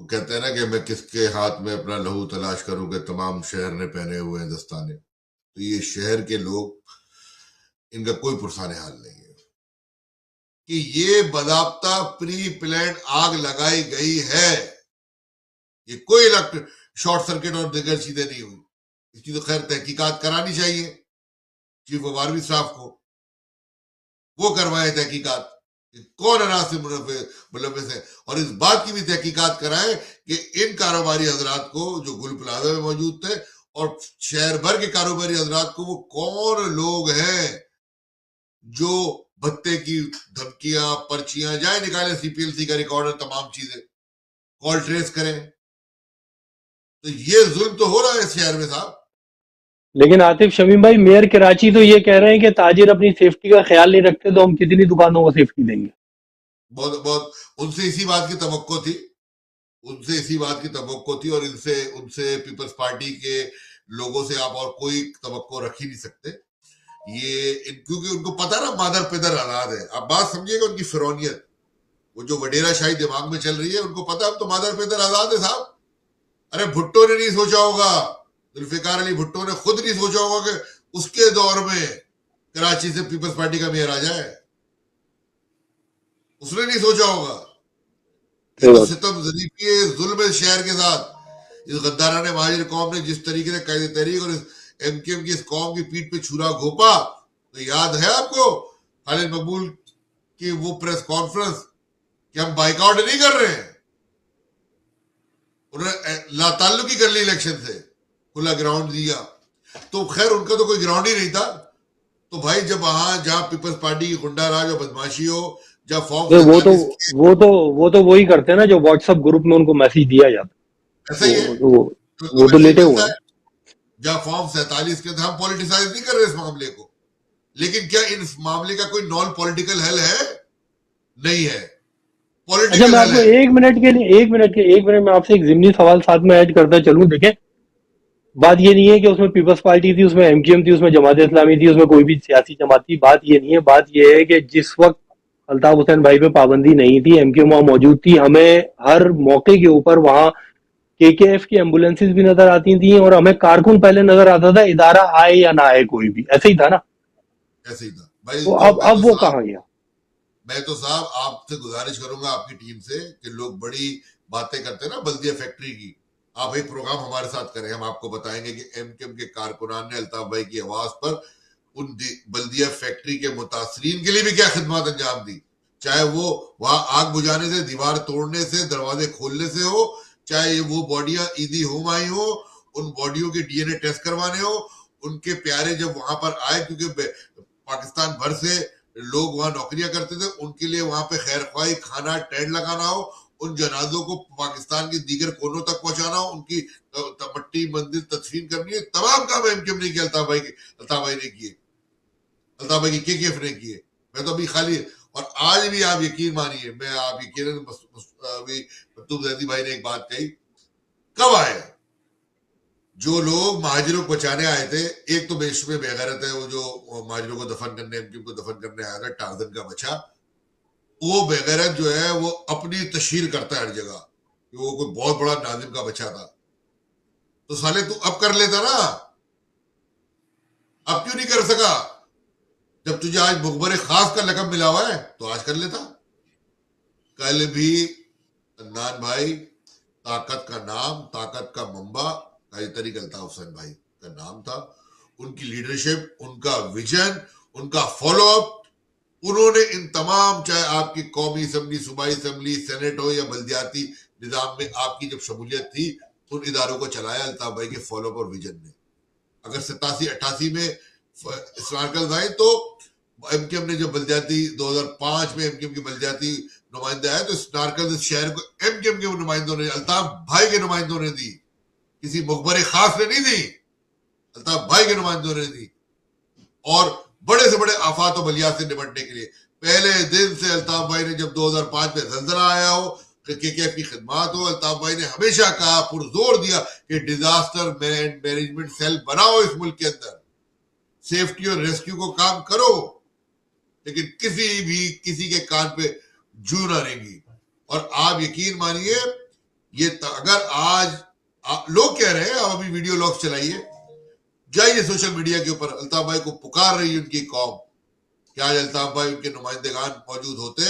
वो कहते हैं ना कि मैं किसके हाथ में अपना लहू तलाश करूं कि तमाम शहर ने पहने हुए हैं दस्ताने। तो ये शहर के लोग, इनका कोई पुरसाने हाल नहीं है कि ये बदाब्ता प्री प्लान आग लगाई गई है। ये कोई शॉर्ट सर्किट और दिगर चीजें नहीं हुई। इसकी तो खैर तहकीकात करानी चाहिए चीफ ऑफ आर्मी स्टाफ को, वो करवाए तहकीकात कौन अनाज से मुलविस है, और इस बात की भी तहकीकात कराए कि इन कारोबारी हजरात को जो गुल प्लाजा में मौजूद थे और शहर भर के कारोबारी हजरात को वो कौन लोग हैं जो भत्ते की धमकियां पर्चियां जाए निकाले, सीपीएलसी का रिकॉर्ड, तमाम चीजें कॉल ट्रेस करें। तो ये जुल्म तो हो रहा है इस शहर में साहब। लेकिन आतिफ शमीम भाई, मेयर कराची तो ये कह रहे हैं कि ताजिर अपनी सेफ्टी का ख्याल नहीं रखते तो हम कितनी दुकानों को सेफ्टी देंगे। बहुत बहुत उनसे इसी बात की तवक्को थी, उनसे इसी बात की तवक्को थी, और इनसे उनसे पीपल्स पार्टी के लोगों से आप और कोई तवक्को रख ही नहीं सकते। ये क्योंकि उनको पता ना मादर पिदर आजाद है। आप बात समझिएगा उनकी फिरौनियत, वो जो वडेरा शाही दिमाग में चल रही है, उनको पता अब तो मादर पिदर आजाद है साहब। अरे भुट्टो ने नहीं सोचा होगा, जुल्फिकार अली भुट्टो ने खुद नहीं सोचा होगा कि उसके दौर में कराची से पीपल्स पार्टी का मेयर आ जाए। उसने नहीं सोचा होगा। ये तो सितम जरीफी है जुल्म है शहर के साथ। इस गद्दाराने महाजिर कौम ने जिस तरीके से कायदे तहरीक और एमकेएम की इस कौम की पीठ पे छुरा घोपा, तो याद है आपको खालिद मकबूल की वो प्रेस कॉन्फ्रेंस कि हम बाइकआउट नहीं कर रहे हैं। उन्होंने लाताल्लुकी कर ली इलेक्शन से, खुला ग्राउंड दिया। तो खैर उनका तो कोई ग्राउंड ही नहीं था। तो भाई जब वहां जहां पीपल्स पार्टी की गुंडा राज और बदमाशी हो, जब फॉर्म वो तो 47 वो तो वही करते हैं ना जो व्हाट्सएप ग्रुप में उनको मैसेज दिया जाता ऐसा है। ही है, तो वो उनको तो मैसेज लेटे हुए मिलता हैं। है। जहां फॉर्म 47 के अंदर हम पॉलिटिसाइज नहीं कर रहे इस मामले को, लेकिन क्या इस मामले का कोई नॉन पॉलिटिकल हल है? नहीं है, अच्छा, पॉलिटिकल मैं हल आपको है। एक मिनट में आपसे एक जिमनी सवाल साथ में ऐड करता चलूं। देखें, बात ये नहीं है कि उसमें पीपल्स पार्टी थी, उसमें एमक्यूएम थी, उसमें जमात इस्लामी थी, उसमें कोई भी सियासी जमात थी। बात ये नहीं है। बात ये है कि जिस वक्त अल्ताफ हुसैन भाई पे पाबंदी नहीं थी, एमक्यूएम वहां मौजूद थी। हमें हर मौके के ऊपर वहां केकेएफ की एम्बुलेंसेज भी नजर आती थी और हमें कारकुन पहले नजर आता था, इदारा आए या ना आए कोई भी, ऐसे ही था ना। ऐसे ही था भाई। तो तो अब वो कहाँ गया? मैं तो साहब आपसे गुजारिश करूंगा आपकी टीम से कि लोग बड़ी बातें करते हैं ना बल्दिया फैक्ट्री की, आप एक प्रोग्राम हमारे साथ करें। हम आपको बताएंगे कि एमकेएम के कारकुनान ने अल्ताफ भाई की आवाज पर उन बल्दिया फैक्ट्री के मुतासरीन के लिए भी क्या खिदमत अंजाम दी। चाहे वो वहां आग बुझाने से, दीवार तोड़ने से, दरवाजे खोलने से हो, चाहे वो बॉडियां ईदी होम आई हो, उन बॉडियों के डीएनए टेस्ट करवाने हो। उनके प्यारे जब वहां पर आए, क्योंकि पाकिस्तान भर से लोग वहां नौकरियां करते थे, उनके लिए वहां पे खैर ख्वाही, खाना, टेंट लगाना हो, उन जनाजों को पाकिस्तान के दीगर कोनों तक पहुंचाना हो, उनकी मट्टी मंदिर तदफीन करनी है, तमाम काम एमकेएम ने किया, अल्ताफ भाई ने किए, अल्ताफ भाई की केकेएफ ने किए। मैं तो अभी खाली, और आज भी आप यकीन मानिए, मैं आप यकीन अभी मकतूब जैदी भाई ने एक बात कही, कब आए जो लोग महाजिरों को बचाने आए थे। एक तो बेश में बेगैरत है वो जो महाजिरों को दफन करने, एमक्यूएम को दफन करने आया था, टार्जन का बच्चा। वो बेगैरत जो है वो अपनी तशहीर करता है हर जगह कि वो कोई बहुत बड़ा नाजिम का बच्चा था। तो साले तू अब कर लेता ना, अब क्यों नहीं कर सका? जब तुझे आज मुखबर खास का लकब मिला हुआ है तो आज कर लेता। कल भी अदनान भाई, ताकत का नाम, ताकत का मंबा काजी तरीक अल्ताफ हुसैन भाई का नाम था। उनकी लीडरशिप, उनका विजन, उनका फॉलोअप, उन्होंने इन तमाम, चाहे आपकी कौमी असम्बली, सूबाई असम्बली, सेनेट हो या बल्दियाती निजाम में आपकी जब शमूलियत थी, उन इदारों को चलाया अल्ताफ भाई के फॉलोअप और विजन ने। अगर 87-88 में स्नारकल आए तो एमकेएम ने जब बल्दियाती 2005 में एमकेएम के बल्दियाती नुमाइंदे आए तो स्नारकल शहर को एमकेएम के नुमाइंदों ने, अल्ताफ भाई के नुमाइंदों ने दी, किसी मुखबर खास ने नहीं दी, अल्ताफ भाई के नुमाइंदों ने दी। और बड़े से बड़े आफात और बलियात से निपटने के लिए पहले दिन से अल्ताफ भाई ने, जब 2005 में जल्जला आया हो, केकेएफ की खिदमत हो, अल्ताफ भाई ने हमेशा कहा, पुरजोर दिया कि डिजास्टर मैनेजमेंट सेल बनाओ इस मुल्क के अंदर, सेफ्टी और रेस्क्यू को काम करो, लेकिन किसी के कान पे जू ना रहेंगी। और आप यकीन मानिए अगर आज लोग कह रहे हैं, आप अभी वीडियो लॉग चलाइए, जाइए सोशल मीडिया के ऊपर, अल्ताफ भाई को पुकार रही है उनकी कौम। क्या आज अल्ताफ भाई उनके नुमाइंदेगान मौजूद होते,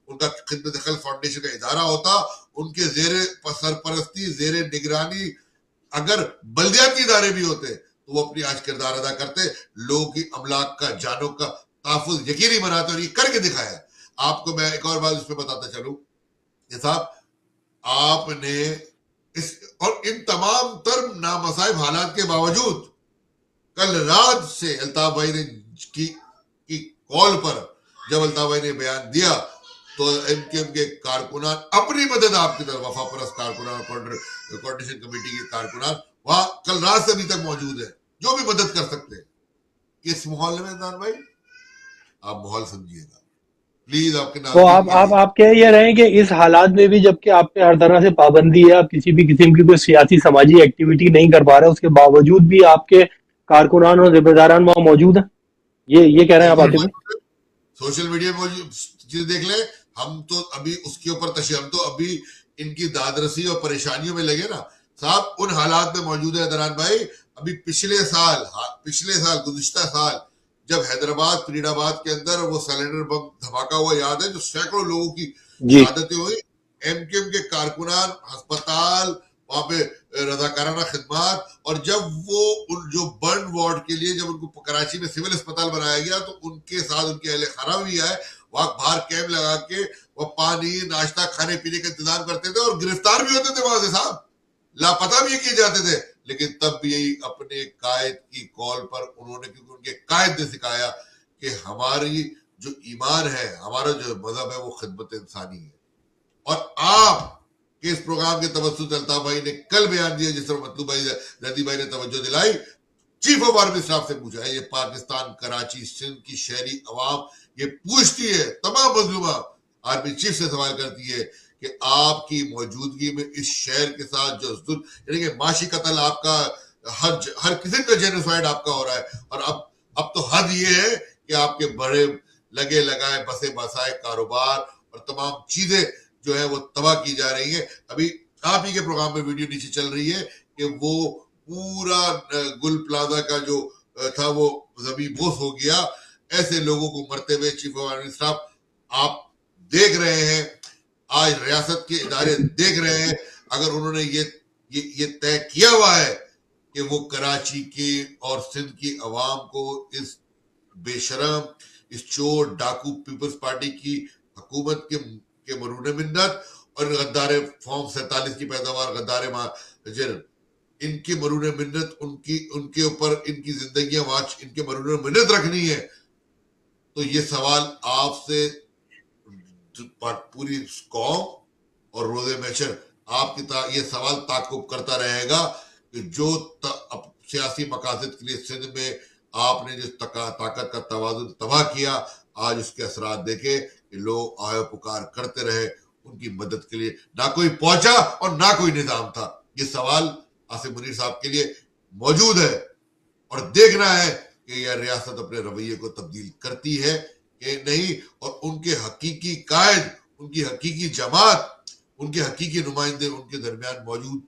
उनका खिदमत खल फाउंडेशन का इदारा होता, उनके जेरे सरपरस्ती, जेरे निगरानी अगर बल्दियाती इदारे भी होते, तो वो अपनी आज किरदार अदा करते, लोगों की अमलाक का, जानों का तहफुज यकीनी बनाते, और ये करके दिखाया। आपको मैं एक और बात उस पर बताता चलूं, साहब आपने इस और इन तमाम तर नामसाइब हालात के बावजूद कल रात से अल्ताफ भाई ने की कॉल पर जब अल्ताफ भाई ने बयान दिया, तो एमकेएम के कारकुनान अपनी मदद आपकी तरफ, वफा परस्त कारकुनान, कोऑर्डिनेशन कमेटी के कारकुनान वहां कल रात से अभी तक मौजूद है, जो भी मदद कर सकते हैं। इस माहौल में दान भाई आप माहौल समझिएगा प्लीज, आपके तो नाज़रीन के लिए। आप कह ये रहे हैं कि इस हालात में भी, जबकि आप पे हर तरह से पाबंदी है, आप किसी भी किस्म की कोई सियासी समाजी एक्टिविटी नहीं कर पा रहे, उसके बावजूद भी आपके कारकुनान और जिम्मेदारान वहां मौजूद हैं, ये कह रहे हैं आप बिल्कुल आतिफ भाई? मौजूद है, सोशल मीडिया में चीज देख ले। हम तो अभी उसके ऊपर हम तो अभी इनकी दादरसी और परेशानियों में लगे ना साहब, उन हालात में मौजूद है दरान भाई। अभी पिछले साल गुज़िश्ता साल जब हैदराबाद फरीदाबाद के अंदर वो सिलेंडर बम धमाका हुआ, याद है, जो सैकड़ों लोगों की जी। शहादतें हुई, एमकेएम के कारकुनान अस्पताल, वहां पे रजाकाराना खिदमत, और जब वो उन जो बर्न वार्ड के लिए जब उनको कराची में सिविल अस्पताल बनाया गया, तो उनके साथ उनके अहले खाना भी आए, वहां बाहर कैंप लगा के वो पानी नाश्ता खाने पीने का इंतजाम करते थे, और गिरफ्तार भी होते थे वहां से साहब, लापता भी किए जाते थे। लेकिन तब भी यही अपने कायद की कॉल पर उन्होंने, क्योंकि उनके कायद ने सिखाया कि हमारी जो ईमान है, हमारा जो मजहब है, वो खिदमत इंसानी है। और आप के इस प्रोग्राम के तवज्जुह अल्ताफ भाई ने कल बयान दिया, जिस तरह मतलूब भाई जदी भाई ने तवज्जो दिलाई, चीफ ऑफ आर्मी स्टाफ से पूछा है, ये पाकिस्तान कराची सिंध की शहरी अवाम ये पूछती है, तमाम मजलूमा आर्मी चीफ से सवाल करती है कि आपकी मौजूदगी में इस शहर के साथ जो जुल्म, यानी कि माशी कत्ल आपका, हर किसी का जेनोसाइड आपका हो रहा है, और अब तो हद ये है कि आपके बड़े लगे लगाए बसे बसाए कारोबार और तमाम चीजें जो है वो तबाह की जा रही है। अभी आप ही के प्रोग्राम में वीडियो नीचे चल रही है कि वो पूरा गुल प्लाजा का जो था वो जमीन बोस हो गया, ऐसे लोगों को मरते हुए चीफ ऑफ आर्मी स्टाफ आप देख रहे हैं, आज रियासत के इदारे देख रहे हैं। अगर उन्होंने ये तय किया हुआ है कि वो कराची के और सिंध की आवाम को इस बेशरम, इस चोर डाकू पीपल्स पार्टी की हुकूमत के मरूने मिन्नत और गद्दारे फॉर्म 47 की पैदावार गद्दारे महाजर, इनकी मरूने मिन्नत, उनके ऊपर इनकी जिंदगियां वाच इनके मरूने मिन्नत रखनी है, तो ये सवाल आपसे पूरी कौम और रोजे मैशर आपकी ये सवाल ताकुब करता रहेगा कि जो सियासी मकासद के लिए सिंध में आपने जिस ताकत का तवाजुन तबाह किया, आज उसके असरात देखे कि लोग आयो पुकार करते रहे उनकी मदद के लिए, ना कोई पहुंचा और ना कोई निजाम था। ये सवाल आसिफ मुनीर साहब के लिए मौजूद है, और देखना है कि यह रियासत अपने रवैये को तब्दील करती है कि नहीं, और उनके हकीकी कायद, उनकी हकीकी जमात, उनके हकीकी नुमाइंदे उनके दरमियान मौजूद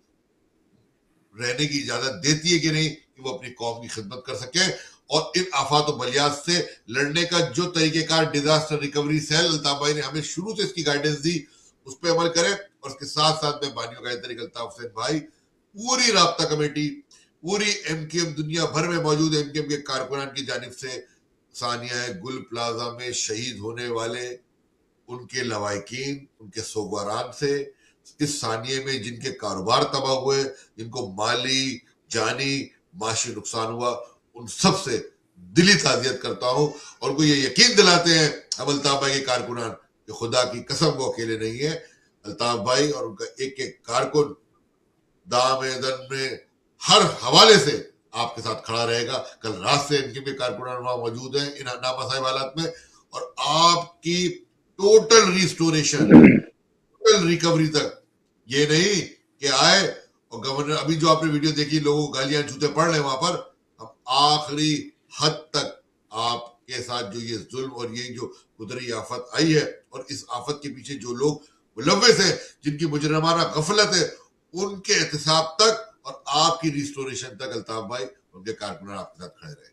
रहने की इजाजत देती है कि नहीं, कि वो अपनी कौम की खिदमत कर सके। और इन आफात और बलियात से लड़ने का जो तरीकेकार डिजास्टर रिकवरी सेल अल्ताफ भाई ने हमें शुरू से इसकी गाइडेंस दी, उस पर अमल करें। और उसके साथ साथ में बानियों का तरीका अल्ताफ हुसैन भाई, पूरी राब्ता कमेटी, पूरी एमकेएम, दुनिया भर में मौजूद एमकेएम के कारकुनान की जानिब से सानिया गुल प्लाजा में शहीद होने वाले उनके लवाकिन, उनके सोगवारान से, इस सानिये में जिनके कारोबार तबाह हुए, जिनको माली जानी माशी नुकसान हुआ, उन सब से दिली ताजियत करता हूं, और उनको ये यकीन दिलाते हैं हम अल्ताफ भाई के कारकुनान कि खुदा की कसम वो अकेले नहीं है। अल्ताफ भाई और उनका एक एक कारकुन दामेदन में हर हवाले से आपके साथ खड़ा रहेगा। कल रात से इनके भी कारकुनान वहां मौजूद है इन नामसाइब हालात में, और आपकी टोटल रिस्टोरेशन, टोटल रिकवरी तक, ये नहीं कि आए और गवर्नर, अभी जो आपने वीडियो देखी लोगों को गालियां जूते पड़ रहे वहां पर, हम आखिरी हद तक आपके साथ जो ये जुल्म और ये जो कुदरती आफत आई है, और इस आफत के पीछे जो लोग मुलव्विस है, जिनकी मुजरमाना गफलत है, उनके एहतसाब तक और आपकी रिस्टोरेशन तक अल्ताफ भाई उनके कारकुनान आपके साथ खड़े रहे।